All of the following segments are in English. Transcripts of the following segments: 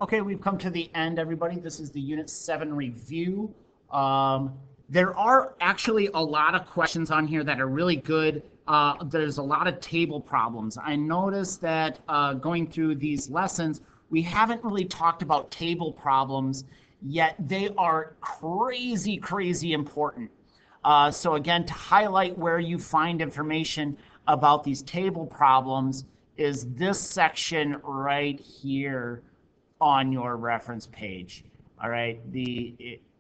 Okay, we've come to the end, everybody. This is the Unit 7 review. There are actually a lot of questions on here that are really good. There's a lot of table problems. I noticed that going through these lessons, we haven't really talked about table problems, yet they are crazy, crazy important. So again, to highlight where you find information about these table problems is this section right here on your reference page. All right,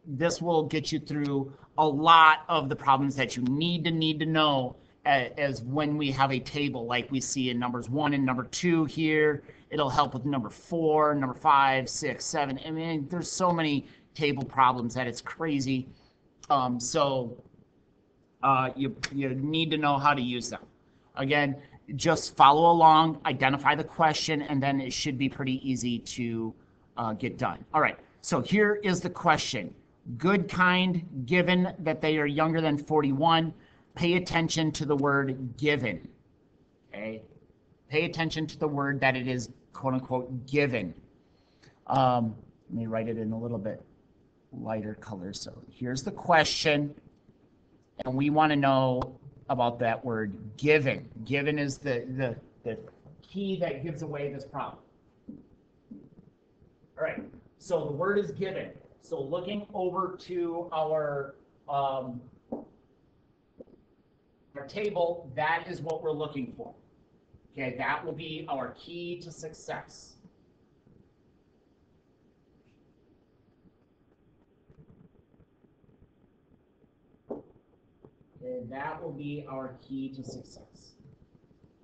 this will get you through a lot of the problems that you need to know as when we have a table like we see in numbers 1 and number 2 here. It'll help with number 4, number 5, 6, 7. I mean, there's so many table problems that it's crazy. You need to know how to use them. Again, just follow along, identify the question, and then it should be pretty easy to get done. All right, so here is the question. Good kind, given that they are younger than 41, pay attention to the word given, okay? Pay attention to the word that it is, quote unquote, given. Let me write it in a little bit lighter color. So here's the question, and we want to know about that word given. Given is the key that gives away this problem. All right, so the word is given. So looking over to our table, that is what we're looking for. Okay, that will be our key to success. Okay, that will be our key to success.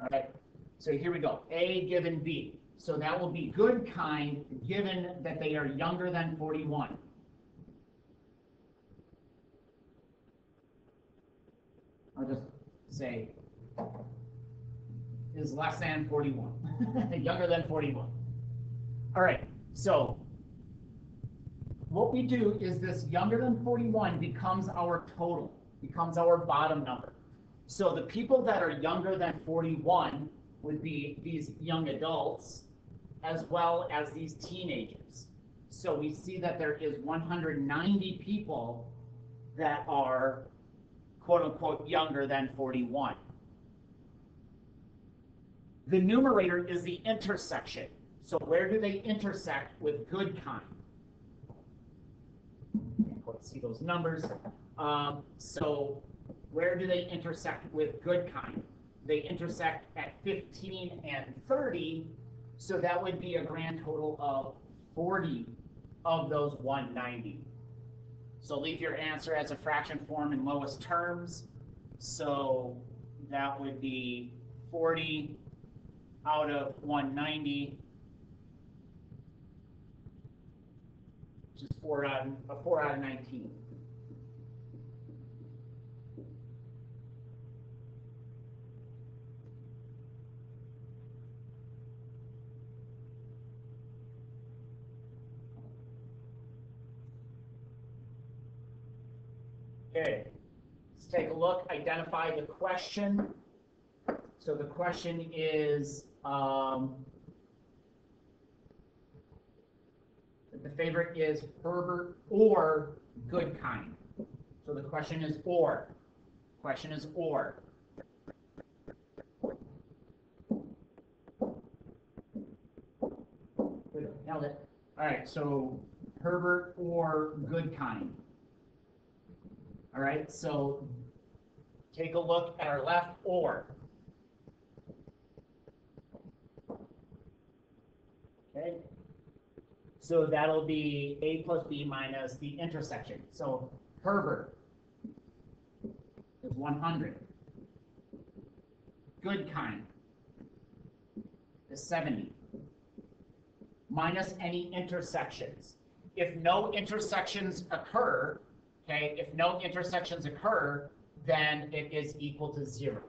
All right, so here we go. A given B. So that will be good kind, given that they are younger than 41. I'll just say is less than 41, younger than 41. All right, so what we do is this younger than 41 becomes our total, becomes our bottom number. So the people that are younger than 41 would be these young adults, as well as these teenagers. So we see that there is 190 people that are, quote unquote, younger than 41. The numerator is the intersection. So where do they intersect with good kind? Let's see those numbers. So where do they intersect with good kind? They intersect at 15 and 30. So that would be a grand total of 40 of those 190. So leave your answer as a fraction form in lowest terms. So that would be 40 out of 190, which is 4 out of 19. Okay, let's take a look, identify the question. So the question is, the favorite is Herbert or good kind. So the question is or. Question is or. Good, nailed it. All right, so Herbert or good kind. All right, so take a look at our left or. Okay, so that'll be A plus B minus the intersection. So Herbert is 100. Good kind is 70. Minus any intersections. If no intersections occur, okay, if no intersections occur, then it is equal to 0.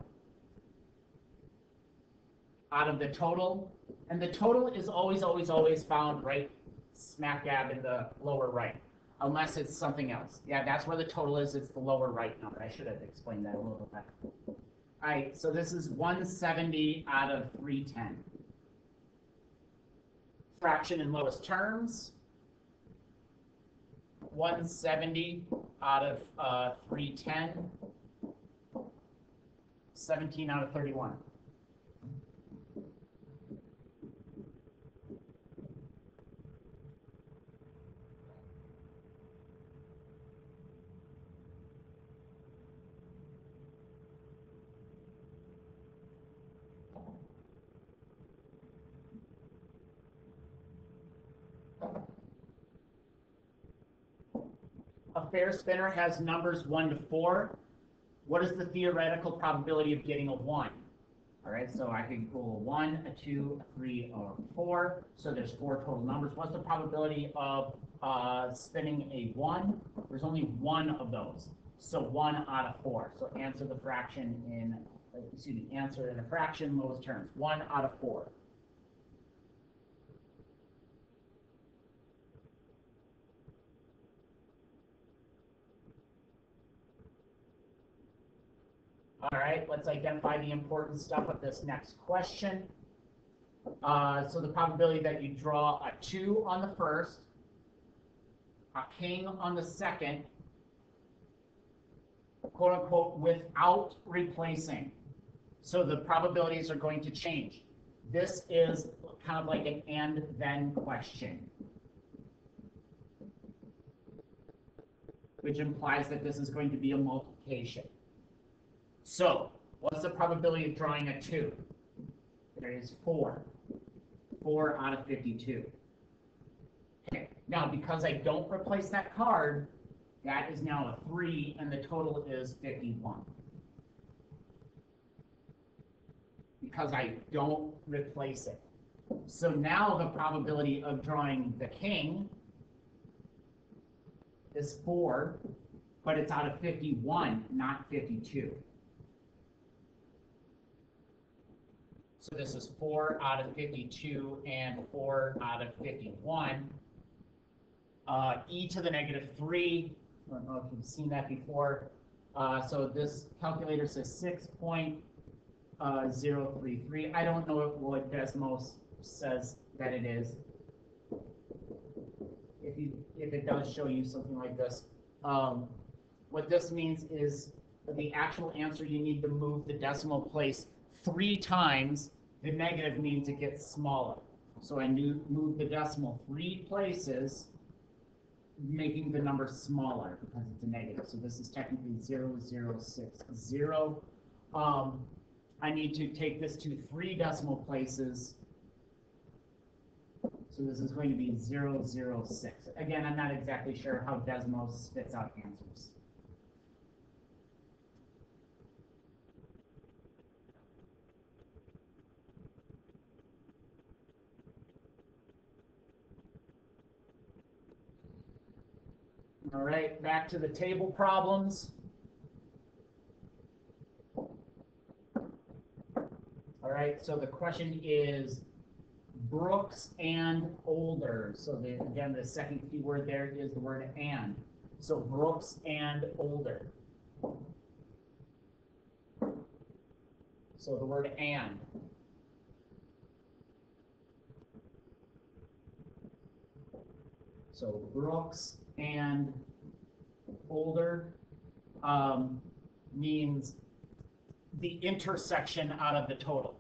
Out of the total, and the total is always, always, always found right smack dab in the lower right, unless it's something else. Yeah, that's where the total is. It's the lower right number. I should have explained that a little better. All right, so this is 170 out of 310. Fraction in lowest terms. 170 out of 310. 17 out of 31. A fair spinner has numbers 1 to 4. What is the theoretical probability of getting a 1? All right, so I could go a 1, a 2, a 3, or a 4. So there's 4 total numbers. What's the probability of spinning a 1? There's only one of those. So 1 out of 4. So answer the fraction in, answer in a fraction, lowest terms. 1 out of 4. All right, let's identify the important stuff of this next question. So the probability that you draw a 2 on the first, a king on the second, quote unquote, without replacing. So the probabilities are going to change. This is kind of like an and then question, which implies that this is going to be a multiplication. So what's the probability of drawing a 2? There is 4. 4 out of 52. Okay, now because I don't replace that card, that is now a 3, and the total is 51. Because I don't replace it. So now the probability of drawing the king is 4, but it's out of 51, not 52. So this is 4 out of 52 and 4 out of 51. E to the negative 3. I don't know if you've seen that before. So this calculator says 6.033. I don't know what Desmos says that it is. If it does show you something like this. What this means is the actual answer, you need to move the decimal place 3 times. The negative means it gets smaller. So I move the decimal 3 places, making the number smaller because it's a negative. So this is technically 0060. I need to take this to 3 decimal places. So this is going to be 006. Again, I'm not exactly sure how Desmos spits out answers. All right, back to the table problems. All right, so the question is Brooks and older. So again, the second key word there is the word and. So Brooks and older. So the word and. So Brooks and older means the intersection out of the total.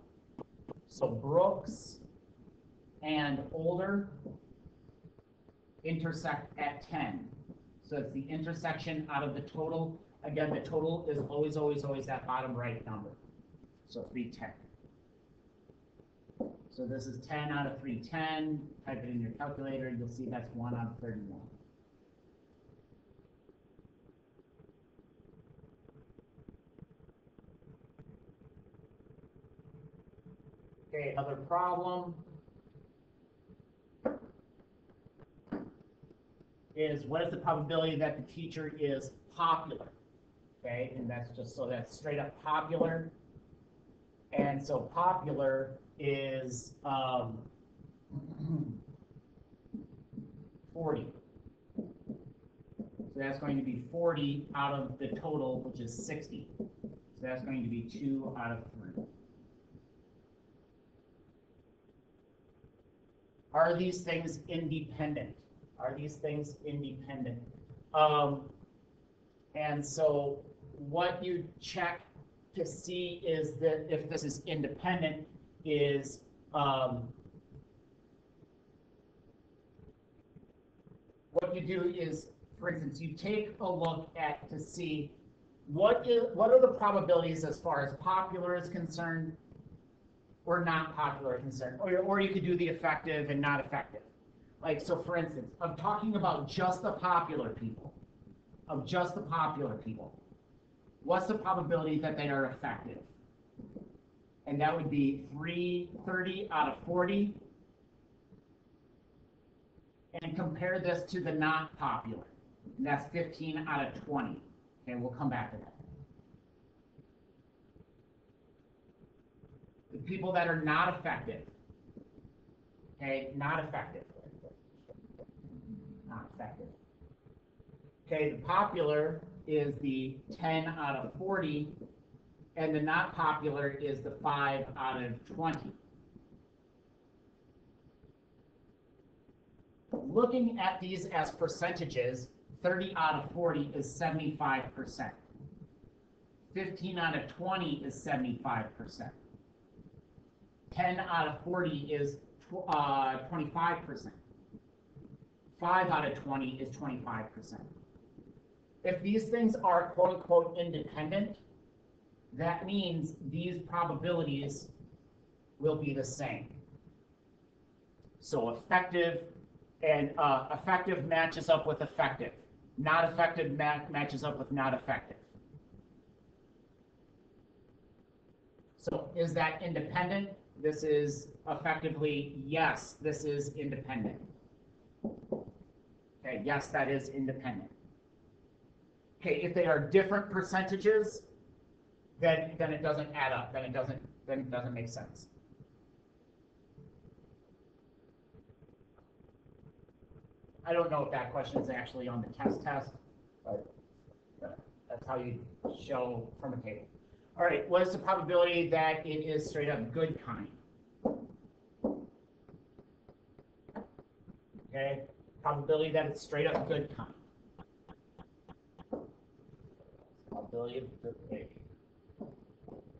So Brooks and older intersect at 10. So it's the intersection out of the total. Again, the total is always, always, always that bottom right number. So 310. So this is 10 out of 310. Type it in your calculator. You'll see that's 1 out of 31. Okay, another problem is what is the probability that the teacher is popular? Okay, and that's just so that's straight up popular. And so popular is 40. So that's going to be 40 out of the total, which is 60. So that's going to be 2 out of 3. Are these things independent? Are these things independent? Um, and so what you check to see is that if this is independent is what you do is, for instance, you take a look at to see what are the probabilities as far as popular is concerned or not popular is concerned, or you could do the effective and not effective. Like, so for instance, I'm talking about just the popular people, what's the probability that they are effective? And that would be 30 out of 40. And compare this to the not popular. And that's 15 out of 20. Okay, we'll come back to that. The people that are not effective. Okay, not effective. Not effective. Okay, the popular is the 10 out of 40, and the not popular is the 5 out of 20. Looking at these as percentages, 30 out of 40 is 75%. 15 out of 20 is 75%. 10 out of 40 is 25%. 5 out of 20 is 25%. If these things are quote unquote independent, that means these probabilities will be the same. So effective and effective matches up with effective. Not effective matches up with not effective. So is that independent? This is effectively, yes, this is independent. Okay, yes, that is independent. Okay, if they are different percentages, then it doesn't add up. Then it doesn't make sense. I don't know if that question is actually on the test, but that's how you show from a table. All right, what is the probability that it is straight up good kind? Okay, probability that it's straight up good kind. Probability of good kind.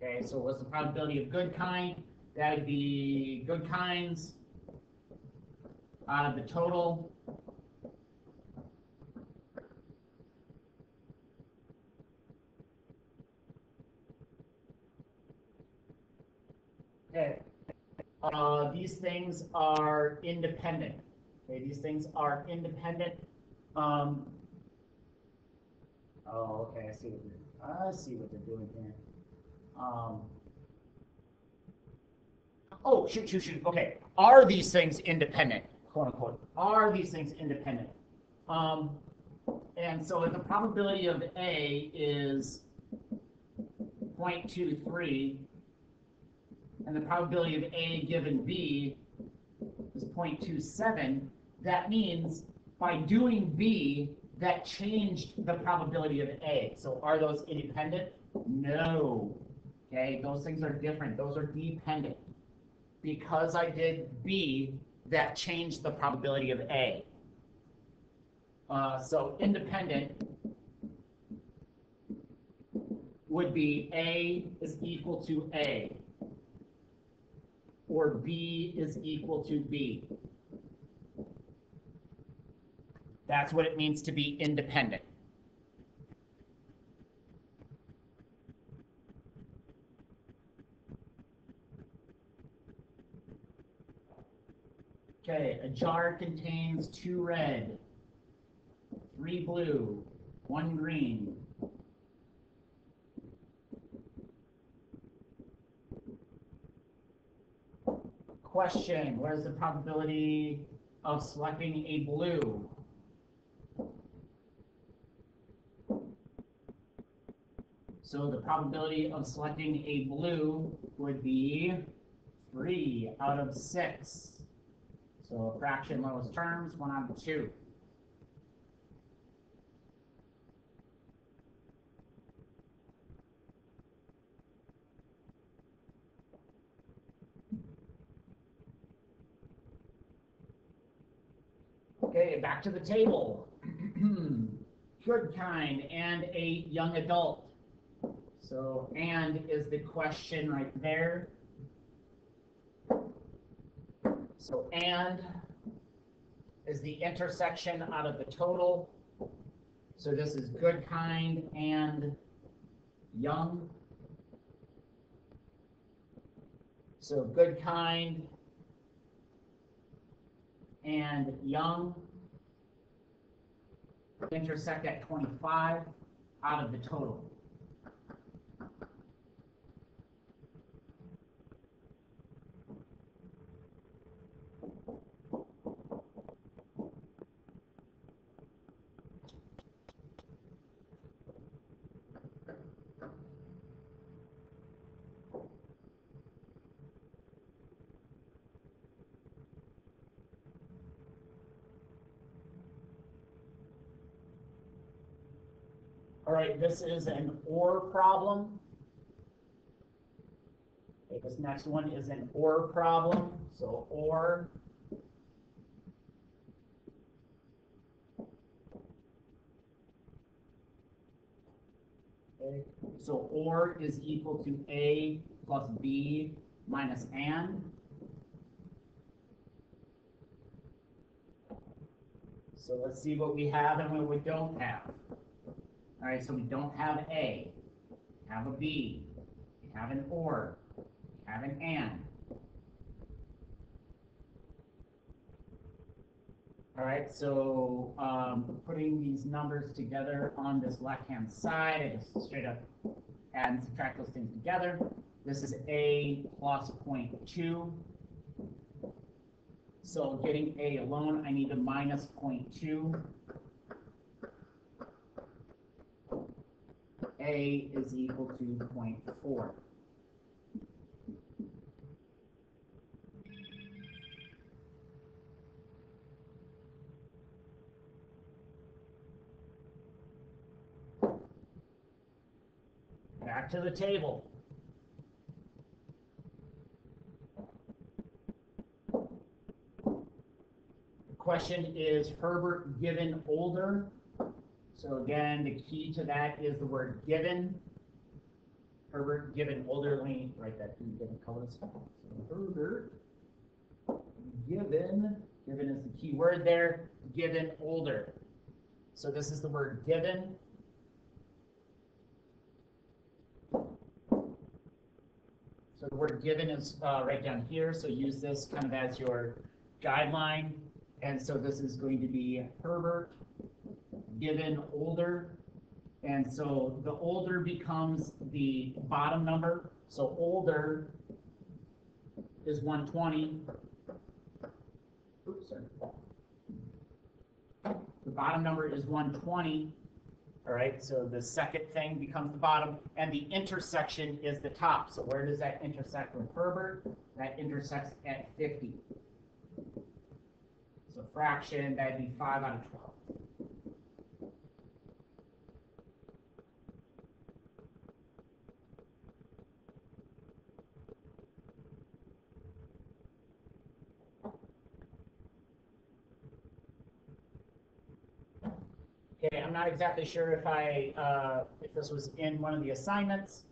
Okay, so what's the probability of good kind? That would be good kinds out of the total. Okay, these things are independent. Okay, these things are independent. Oh, okay, I see what they're doing here. Oh, shoot. Okay, are these things independent? Quote unquote. Are these things independent? And so if the probability of A is 0.23, and the probability of A given B is 0.27, that means by doing B, that changed the probability of A. So are those independent? No. Okay, those things are different. Those are dependent. Because I did B, that changed the probability of A. So independent would be A is equal to A, or B is equal to B. That's what it means to be independent. Okay, a jar contains 2 red, 3 blue, 1 green. Question, what is the probability of selecting a blue? So the probability of selecting a blue would be 3 out of 6. So a fraction lowest terms, 1 out of 2. Okay, back to the table. Good kind and a young adult. So and is the question right there. So and is the intersection out of the total. So this is good kind and young. So good kind and young intersect at 25 out of the total. All right, this is an OR problem. Okay, this next one is an OR problem. So OR. Okay, so OR is equal to A plus B minus AND. So let's see what we have and what we don't have. All right, so we don't have A, we have a B, we have an OR, we have an AND. All right, so putting these numbers together on this left-hand side, I just straight up add and subtract those things together. This is A plus 0.2. So getting A alone, I need a minus 0.2. A is equal to 0.4. Back to the table. The question is Herbert given older. So again, the key to that is the word given. Herbert given older. Let me write that in different colors. So Herbert given is the key word there, given older. So this is the word given. So the word given is right down here. So use this kind of as your guideline. And so this is going to be Herbert given older. And so the older becomes the bottom number. So older is 120. Oops, sorry. The bottom number is 120. All right, so the second thing becomes the bottom, and the intersection is the top. So where does that intersect with Herbert? That intersects at 50. So fraction, that'd be 5 out of 12. Okay, I'm not exactly sure if this was in one of the assignments,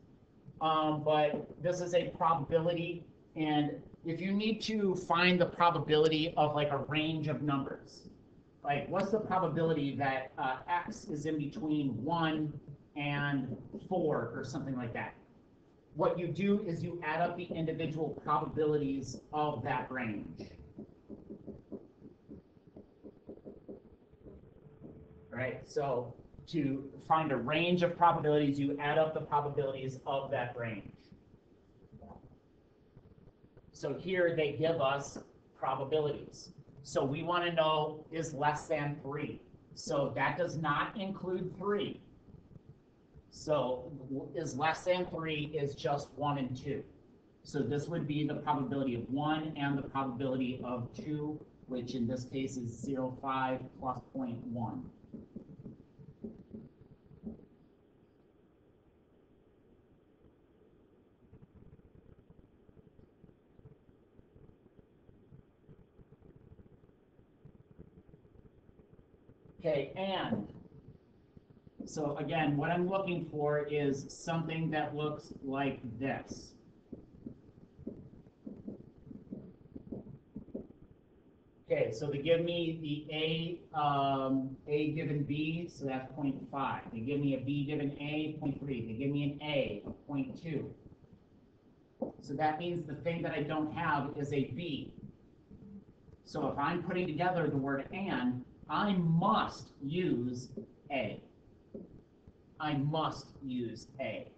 but this is a probability, and if you need to find the probability of like a range of numbers, like what's the probability that x is in between 1 and 4 or something like that? What you do is you add up the individual probabilities of that range. Right, so to find a range of probabilities, you add up the probabilities of that range. So here they give us probabilities. So we want to know is less than 3. So that does not include 3. So is less than 3 is just 1 and 2. So this would be the probability of 1 and the probability of 2, which in this case is 0.5 plus 0.1. Okay, and so again, what I'm looking for is something that looks like this. Okay, so they give me the A given B, so that's 0.5. They give me a B given A, 0.3. They give me an A of 0.2. So that means the thing that I don't have is a B. So if I'm putting together the word and, I must use A. I must use A.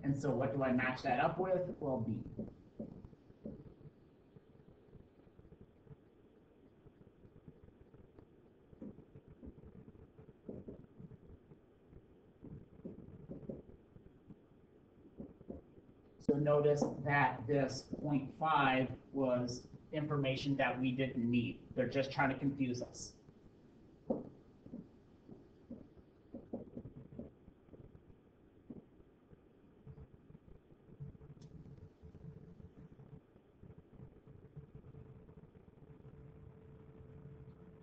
And so what do I match that up with? Well, B. So notice that this 0.5 was information that we didn't need. They're just trying to confuse us.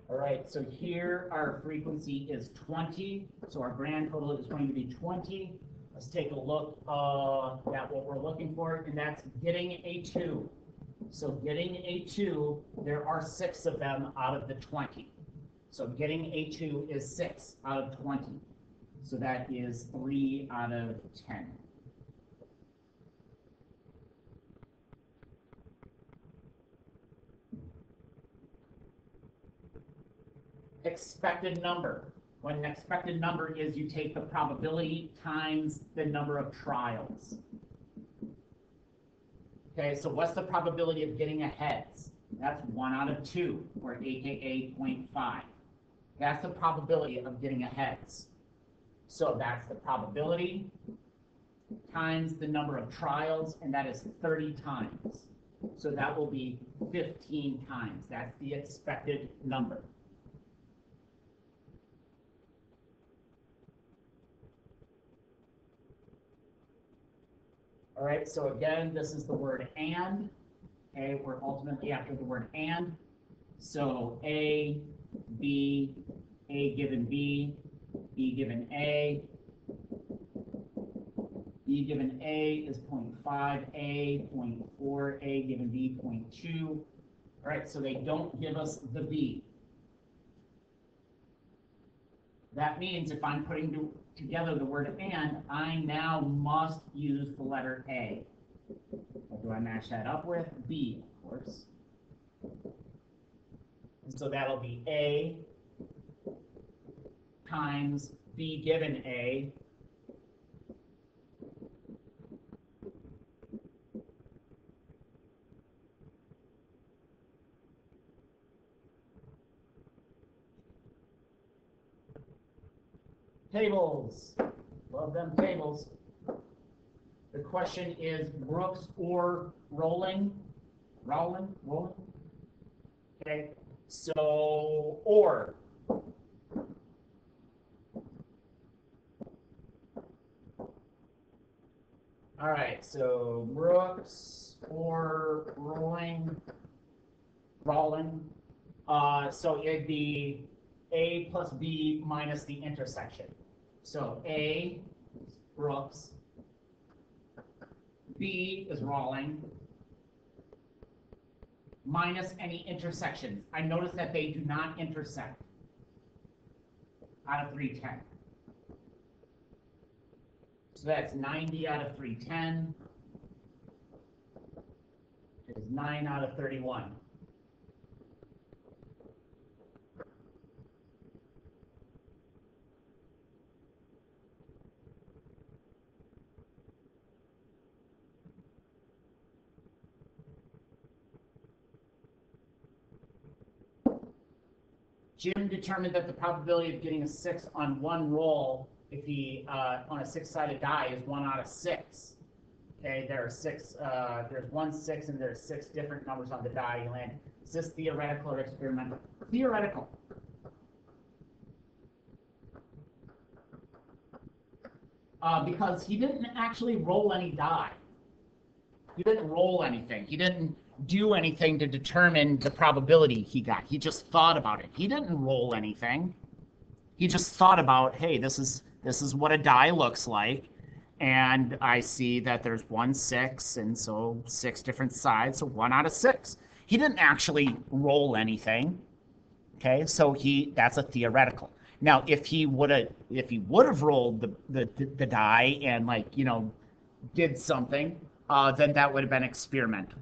All right, so here our frequency is 20. So our grand total is going to be 20. Let's take a look at what we're looking for, and that's getting a 2. So getting a 2, there are 6 of them out of the 20. So getting a 2 is 6 out of 20. So that is 3 out of 10. Expected number. What an expected number is, you take the probability times the number of trials. Okay, so what's the probability of getting a heads? That's 1 out of 2, or AKA 0.5. That's the probability of getting a heads. So that's the probability times the number of trials, and that is 30 times. So that will be 15 times. That's the expected number. All right, so again, this is the word and. Okay, we're ultimately after the word and. So A, B, A given B, B given A. B given A is 0.5, A, 0.4, A given B, 0.2. All right, so they don't give us the B. That means if I'm putting together the word and, I now must use the letter A. What do I match that up with? B, of course. And so that'll be A times B given A tables. Love them tables. The question is Brooks or rolling? Rolling? Okay. So, or. All right, so Brooks or rolling. So it'd be A plus B minus the intersection. So A is Brooks, B is Rawling, minus any intersections. I notice that they do not intersect out of 310. So that's 90 out of 310. It is 9 out of 31. Jim determined that the probability of getting a 6 on one roll, if he on a 6-sided die, is 1 out of 6. Okay, there are 6. There's 1 6, and there's 6 different numbers on the die you land. Is this theoretical or experimental? Theoretical. Because he didn't actually roll any die. He didn't roll anything. He didn't do anything to determine the probability he got. He just thought about it. He didn't roll anything. He just thought about, hey, this is what a die looks like, and I see that there's 1, 6, and so 6 different sides, so 1 out of 6. He didn't actually roll anything. Okay, so that's a theoretical. Now, if he would have rolled the die and, like, did something, then that would have been experimental.